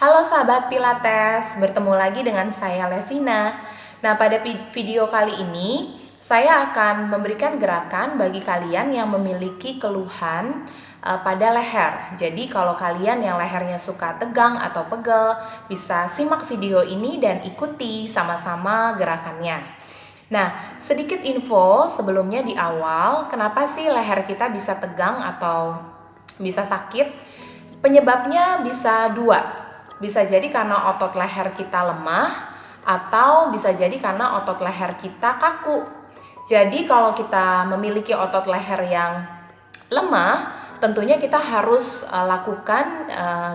Halo sahabat Pilates, bertemu lagi dengan saya Levina. Nah, pada video kali ini saya akan memberikan gerakan bagi kalian yang memiliki keluhan pada leher. Jadi kalau kalian yang lehernya suka tegang atau pegel, bisa simak video ini dan ikuti sama-sama gerakannya. Nah, sedikit info sebelumnya di awal, kenapa sih leher kita bisa tegang atau bisa sakit? Penyebabnya bisa dua. Bisa jadi karena otot leher kita lemah atau bisa jadi karena otot leher kita kaku. Jadi kalau kita memiliki otot leher yang lemah, tentunya kita harus lakukan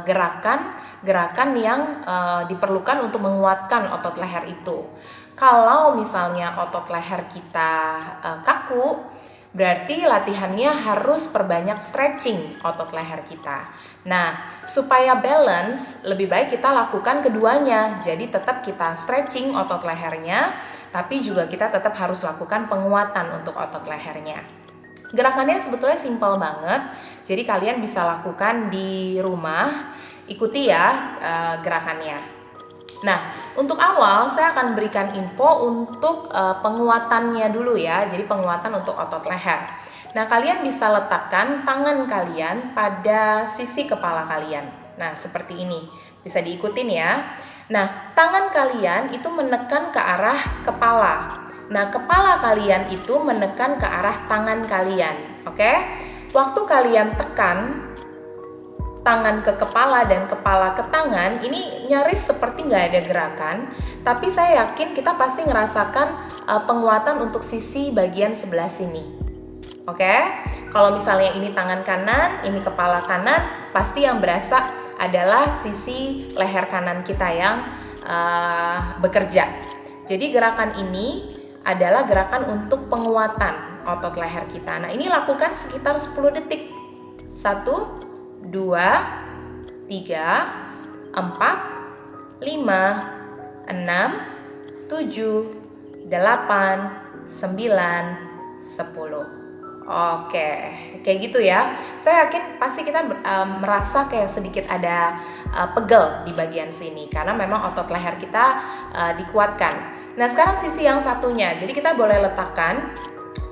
gerakan yang diperlukan untuk menguatkan otot leher itu. Kalau misalnya otot leher kita kaku, berarti latihannya harus perbanyak stretching otot leher kita. Nah, supaya balance, lebih baik kita lakukan keduanya. Jadi tetap kita stretching otot lehernya, tapi juga kita tetap harus lakukan penguatan untuk otot lehernya. Gerakannya sebetulnya simpel banget, jadi kalian bisa lakukan di rumah. Ikuti ya gerakannya. Nah, untuk awal saya akan berikan info untuk penguatannya dulu ya. Jadi penguatan untuk otot leher. Nah, kalian bisa letakkan tangan kalian pada sisi kepala kalian. Nah, seperti ini. Bisa diikutin ya. Nah, tangan kalian itu menekan ke arah kepala. Nah, kepala kalian itu menekan ke arah tangan kalian. Oke? Waktu kalian tekan tangan ke kepala dan kepala ke tangan, ini nyaris seperti nggak ada gerakan, tapi saya yakin kita pasti ngerasakan penguatan untuk sisi bagian sebelah sini. Oke? Kalau misalnya ini tangan kanan, ini kepala kanan, pasti yang berasa adalah sisi leher kanan kita yang bekerja. Jadi gerakan ini adalah gerakan untuk penguatan otot leher kita. Nah, ini lakukan sekitar 10 detik. 1, 2, 3, 4, 5, 6, 7, 8, 9, 10. Oke, kayak gitu ya. Saya yakin pasti kita merasa kayak sedikit ada pegel di bagian sini karena memang otot leher kita dikuatkan. Nah, sekarang sisi yang satunya. Jadi kita boleh letakkan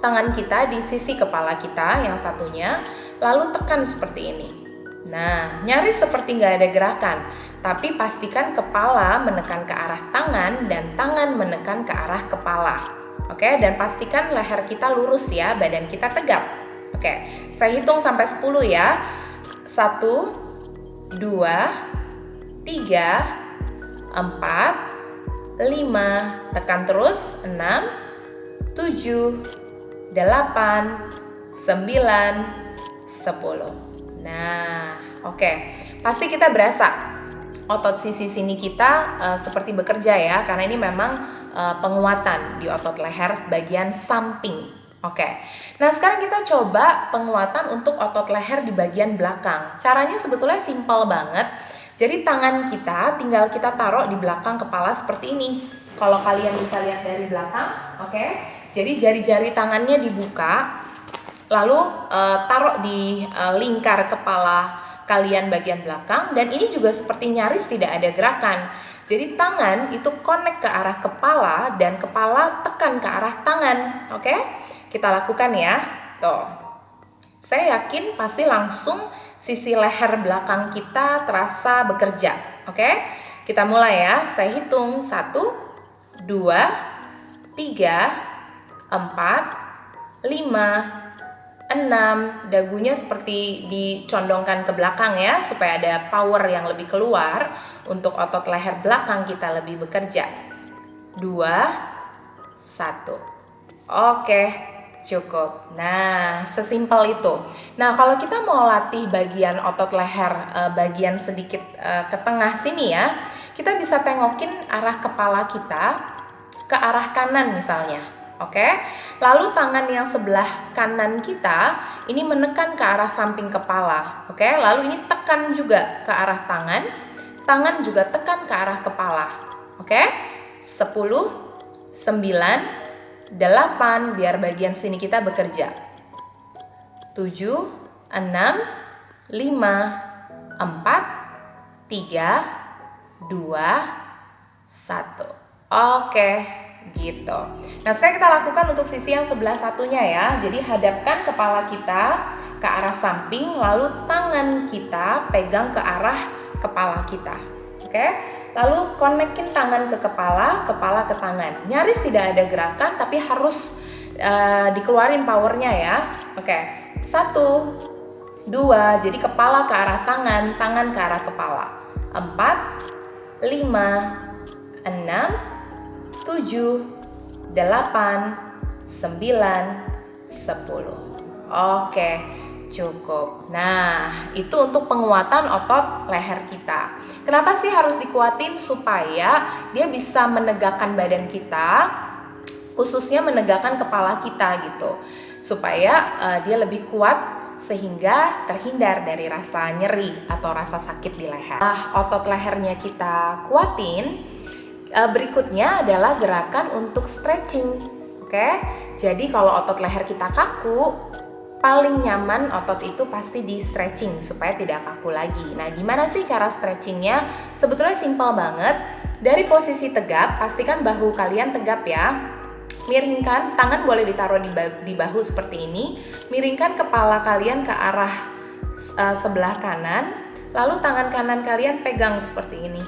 tangan kita di sisi kepala kita yang satunya, lalu tekan seperti ini. Nah, nyaris seperti nggak ada gerakan, tapi pastikan kepala menekan ke arah tangan dan tangan menekan ke arah kepala. Oke, dan pastikan leher kita lurus ya, badan kita tegap. Oke, saya hitung sampai 10 ya. 1, 2, 3, 4, 5, tekan terus, 6, 7, 8, 9, 10. Nah, oke. Pasti kita berasa otot sisi sini kita seperti bekerja ya, karena ini memang penguatan di otot leher bagian samping. Oke. Nah, sekarang kita coba penguatan untuk otot leher di bagian belakang. Caranya sebetulnya simpel banget. Jadi tangan kita tinggal kita taruh di belakang kepala seperti ini. Kalau kalian bisa lihat dari belakang, oke. Jadi jari-jari tangannya dibuka. Lalu taruh di lingkar kepala kalian bagian belakang, dan ini juga seperti nyaris tidak ada gerakan. Jadi tangan itu connect ke arah kepala dan kepala tekan ke arah tangan. Oke? Kita lakukan ya. Tuh. Saya yakin pasti langsung sisi leher belakang kita terasa bekerja. Oke? Kita mulai ya. Saya hitung 1, 2, 3, 4, 5, 6, dagunya seperti dicondongkan ke belakang ya, supaya ada power yang lebih keluar untuk otot leher belakang kita lebih bekerja. 2, 1. Oke, cukup. Nah, sesimpel itu. Nah, kalau kita mau latih bagian otot leher bagian sedikit ke tengah sini ya, kita bisa tengokin arah kepala kita ke arah kanan misalnya. Oke, lalu tangan yang sebelah kanan kita ini menekan ke arah samping kepala. Oke, lalu ini tekan juga ke arah tangan, tangan juga tekan ke arah kepala. Oke, 10, 9, 8, biar bagian sini kita bekerja. 7, 6, 5, 4, 3, 2, 1. Oke, gitu. Nah, sekarang kita lakukan untuk sisi yang sebelah satunya ya. Jadi hadapkan kepala kita ke arah samping, lalu tangan kita pegang ke arah kepala kita. Oke? Lalu konekin tangan ke kepala ke tangan. Nyaris tidak ada gerakan, tapi harus dikeluarin powernya ya. Oke, 1, 2, jadi kepala ke arah tangan, tangan ke arah kepala. 4, 5, 6, 7, 8, 9, 10. Oke, cukup. Nah, itu untuk penguatan otot leher kita. Kenapa sih harus dikuatin? Supaya dia bisa menegakkan badan kita, khususnya menegakkan kepala kita gitu. Supaya dia lebih kuat sehingga terhindar dari rasa nyeri atau rasa sakit di leher. Otot lehernya kita kuatin. Berikutnya adalah gerakan untuk stretching. Oke, jadi kalau otot leher kita kaku, paling nyaman otot itu pasti di stretching supaya tidak kaku lagi. Nah, gimana sih cara stretchingnya? Sebetulnya simpel banget. Dari posisi tegap, pastikan bahu kalian tegap ya. Miringkan, tangan boleh ditaruh di bahu seperti ini. Miringkan kepala kalian ke arah sebelah kanan, lalu tangan kanan kalian pegang seperti ini.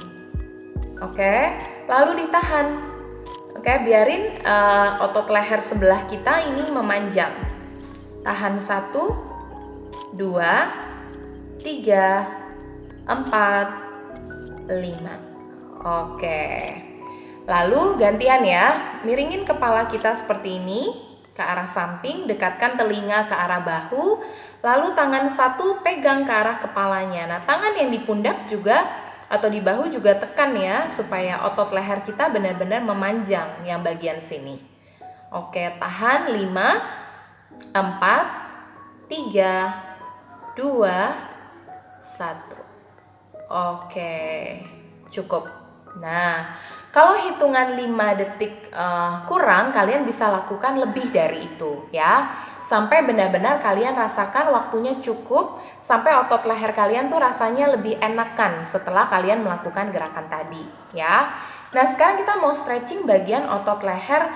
Oke, lalu ditahan. Oke, biarin otot leher sebelah kita ini memanjang. Tahan 1, 2, 3, 4, 5. Oke. Lalu gantian ya, miringin kepala kita seperti ini ke arah samping, dekatkan telinga ke arah bahu, lalu tangan satu pegang ke arah kepalanya. Nah, tangan yang di pundak juga atau di bahu juga tekan ya, supaya otot leher kita benar-benar memanjang yang bagian sini. Oke, tahan 5, 4, 3, 2, 1. Oke, cukup. Nah, kalau hitungan 5 detik kurang, kalian bisa lakukan lebih dari itu ya. Sampai benar-benar kalian rasakan waktunya cukup, sampai otot leher kalian tuh rasanya lebih enakan setelah kalian melakukan gerakan tadi ya. Nah, sekarang kita mau stretching bagian otot leher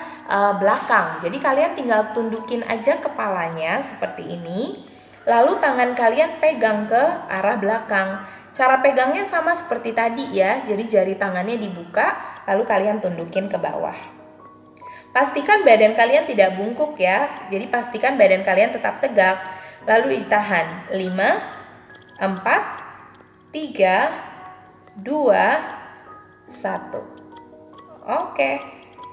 belakang. Jadi kalian tinggal tundukin aja kepalanya seperti ini. Lalu tangan kalian pegang ke arah belakang. Cara pegangnya sama seperti tadi ya. Jadi jari tangannya dibuka, lalu kalian tundukin ke bawah. Pastikan badan kalian tidak bungkuk ya. Jadi pastikan badan kalian tetap tegak. Lalu ditahan 5, 4, 3, 2, 1. Oke,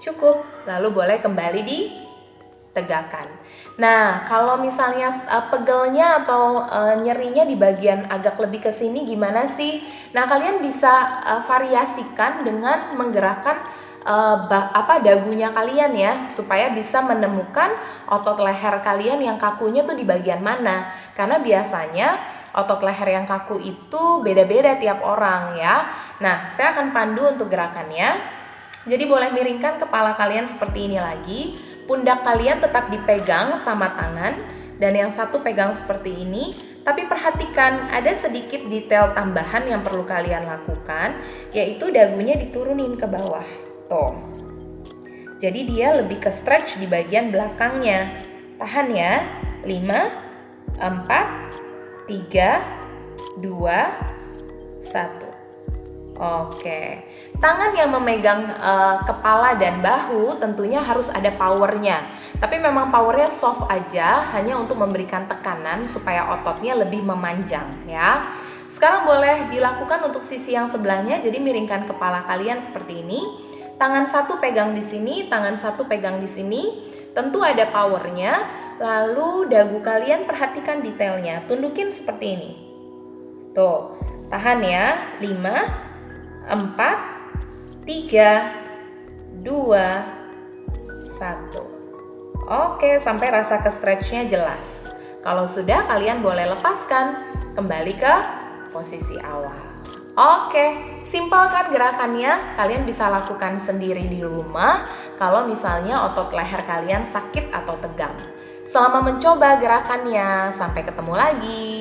cukup. Lalu boleh kembali ditegakkan. Nah, kalau misalnya pegelnya atau nyerinya di bagian agak lebih ke sini gimana sih? Nah, kalian bisa variasikan dengan menggerakkan dagunya kalian ya, supaya bisa menemukan otot leher kalian yang kakunya tuh di bagian mana. Karena biasanya otot leher yang kaku itu beda-beda tiap orang ya. Nah, saya akan pandu untuk gerakannya. Jadi boleh miringkan kepala kalian seperti ini lagi. Pundak kalian tetap dipegang sama tangan, dan yang satu pegang seperti ini. Tapi perhatikan, ada sedikit detail tambahan yang perlu kalian lakukan, yaitu dagunya diturunin ke bawah. Tuh. Jadi dia lebih ke stretch di bagian belakangnya. Tahan ya. 5, 4, 3, 2, 1. Oke. Tangan yang memegang kepala dan bahu tentunya harus ada powernya. Tapi memang powernya soft aja, hanya untuk memberikan tekanan supaya ototnya lebih memanjang ya. Sekarang boleh dilakukan untuk sisi yang sebelahnya. Jadi miringkan kepala kalian seperti ini. Tangan satu pegang di sini, tangan satu pegang di sini. Tentu ada powernya. Lalu dagu kalian perhatikan detailnya. Tundukin seperti ini. Tuh, tahan ya. 5, 4, 3, 2, 1. Oke, sampai rasa ke stretchnya jelas. Kalau sudah, kalian boleh lepaskan. Kembali ke posisi awal. Oke, simpel kan gerakannya? Kalian bisa lakukan sendiri di rumah kalau misalnya otot leher kalian sakit atau tegang. Selamat mencoba gerakannya. Sampai ketemu lagi.